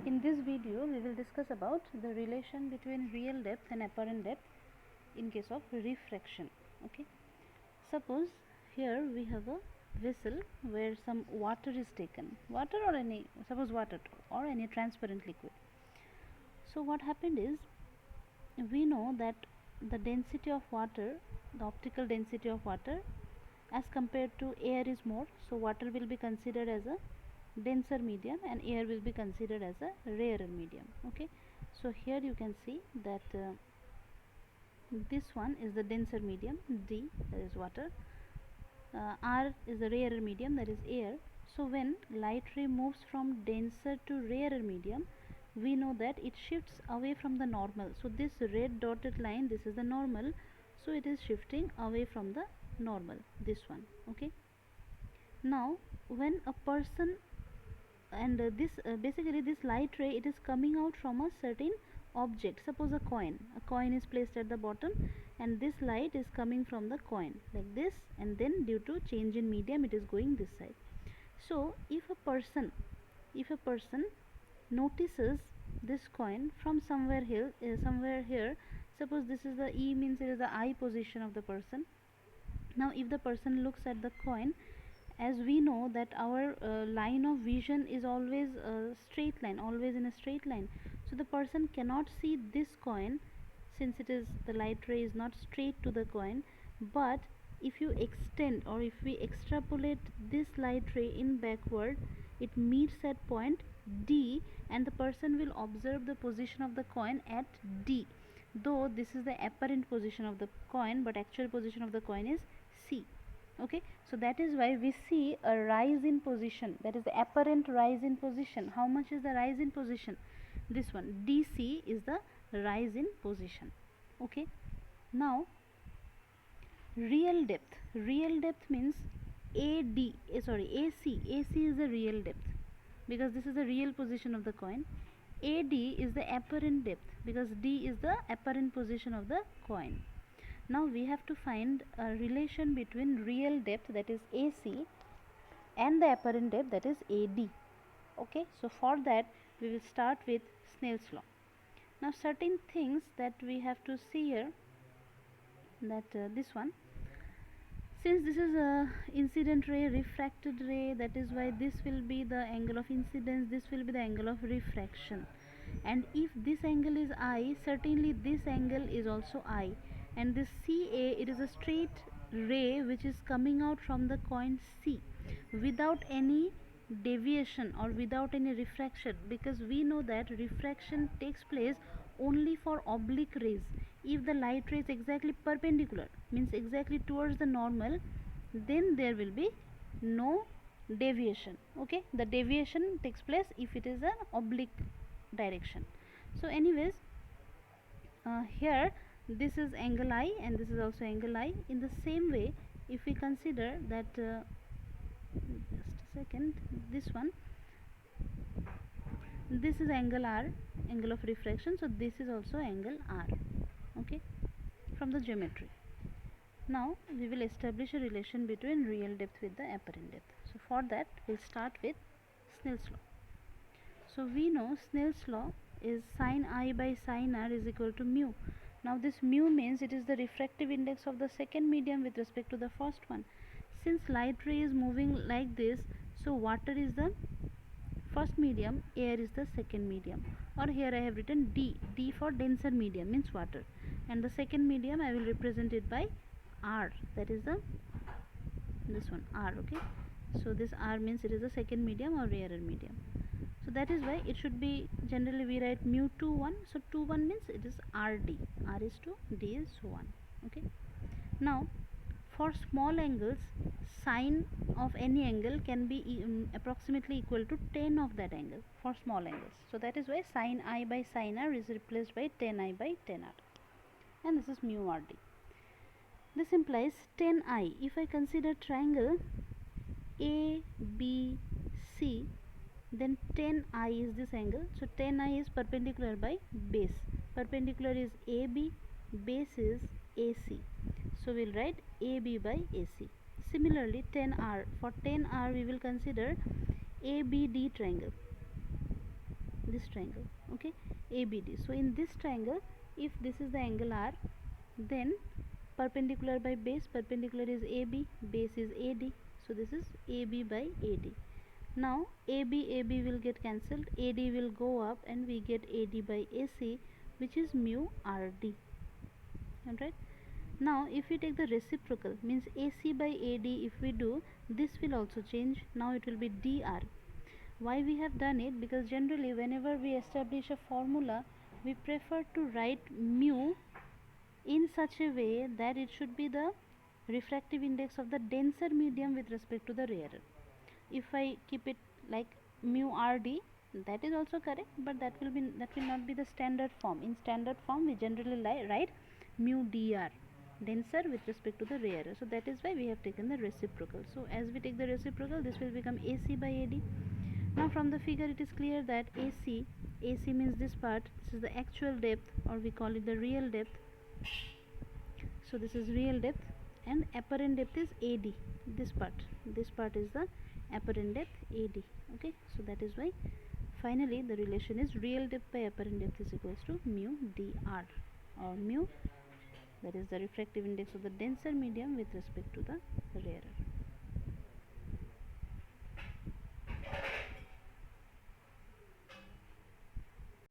In this video we will discuss about the relation between real depth and apparent depth in case of refraction. Okay, suppose here we have a vessel where some water is taken, water or any transparent liquid. So what happened is, we know that the density of water, the optical density of water as compared to air is more, so water will be considered as a denser medium and air will be considered as a rarer medium. Okay, so here you can see that this one is the denser medium, D, that is water, R is the rarer medium, that is air. So when light ray moves from denser to rarer medium, we know that it shifts away from the normal. So this red dotted line, this is the normal, so it is shifting away from the normal, this one. Okay, now when a person, and basically this light ray, it is coming out from a certain object. Suppose a coin is placed at the bottom and this light is coming from the coin like this, and then due to change in medium it is going this side. So if a person notices this coin from somewhere here, suppose this is the E, means it is the eye position of the person. Now if the person looks at the coin, as we know that our line of vision is always a straight line, always in a straight line, so the person cannot see this coin since it is, the light ray is not straight to the coin. But if you extend or if we extrapolate this light ray in backward, it meets at point D and the person will observe the position of the coin at D, though this is the apparent position of the coin but actual position of the coin is C. Okay, so that is why we see a rise in position, that is the apparent rise in position. How much is the rise in position? This one, DC, is the rise in position. Okay, now real depth means AC is the real depth because this is the real position of the coin. AD is the apparent depth because D is the apparent position of the coin. Now we have to find a relation between real depth, that is AC, and the apparent depth, that is AD. Okay, so for that we will start with Snell's law. Now certain things that we have to see here, that this one, since this is a incident ray, refracted ray, that is why this will be the angle of incidence, this will be the angle of refraction, and if this angle is I, certainly this angle is also I. And this CA, it is a straight ray which is coming out from the coin C without any deviation or without any refraction, because we know that refraction takes place only for oblique rays. If the light ray is exactly perpendicular, means exactly towards the normal, then there will be no deviation. Okay, the deviation takes place if it is an oblique direction. So anyways, here this is angle I and this is also angle I. In the same way, if we consider that just a second, this one, this is angle R, angle of refraction, so this is also angle R. Okay, from the geometry. Now we will establish a relation between real depth with the apparent depth. So for that we'll start with Snell's law. So we know Snell's law is sin I by sin R is equal to mu. Now this mu means it is the refractive index of the second medium with respect to the first one. Since light ray is moving like this, so water is the first medium, air is the second medium, or here I have written D, D for denser medium means water, and the second medium I will represent it by R, that is the, this one, R. Okay, so this R means it is the second medium or rarer medium. So that is why it should be, generally we write mu 2 1, so 2 1 means it is RD, R is 2, D is 1. Okay, now for small angles, sine of any angle can be approximately equal to 10 of that angle for small angles. So that is why sin I by sin R is replaced by 10I by 10R, and this is mu RD. This implies 10I. If I consider triangle ABC, then 10I is this angle, so 10I is perpendicular by base. Perpendicular is AB, base is AC, so we will write AB by AC. Similarly 10R, for 10R we will consider ABD triangle, this triangle. triangle, okay, ABD. So in this triangle, if this is the angle R, then perpendicular by base, perpendicular is AB, base is AD, so this is AB by AD. Now AB will get cancelled, AD will go up, and we get AD by AC, which is mu RD. Alright. Now if we take the reciprocal, means AC by AD, if we do, this will also change. Now it will be DR. Why we have done it? Because generally whenever we establish a formula, we prefer to write mu in such a way that it should be the refractive index of the denser medium with respect to the rarer. If I keep it like mu RD, that is also correct, but that will not be the standard form. In standard form we generally write mu DR, denser with respect to the rarer. So that is why we have taken the reciprocal. So as we take the reciprocal, this will become AC by AD. Now from the figure it is clear that AC means this part, this is the actual depth, or we call it the real depth. So this is real depth, and apparent depth is AD. This part is the apparent depth AD. Okay, so that is why finally the relation is real depth by apparent depth is equals to mu dr, or mu, that is the refractive index of the denser medium with respect to the rarer.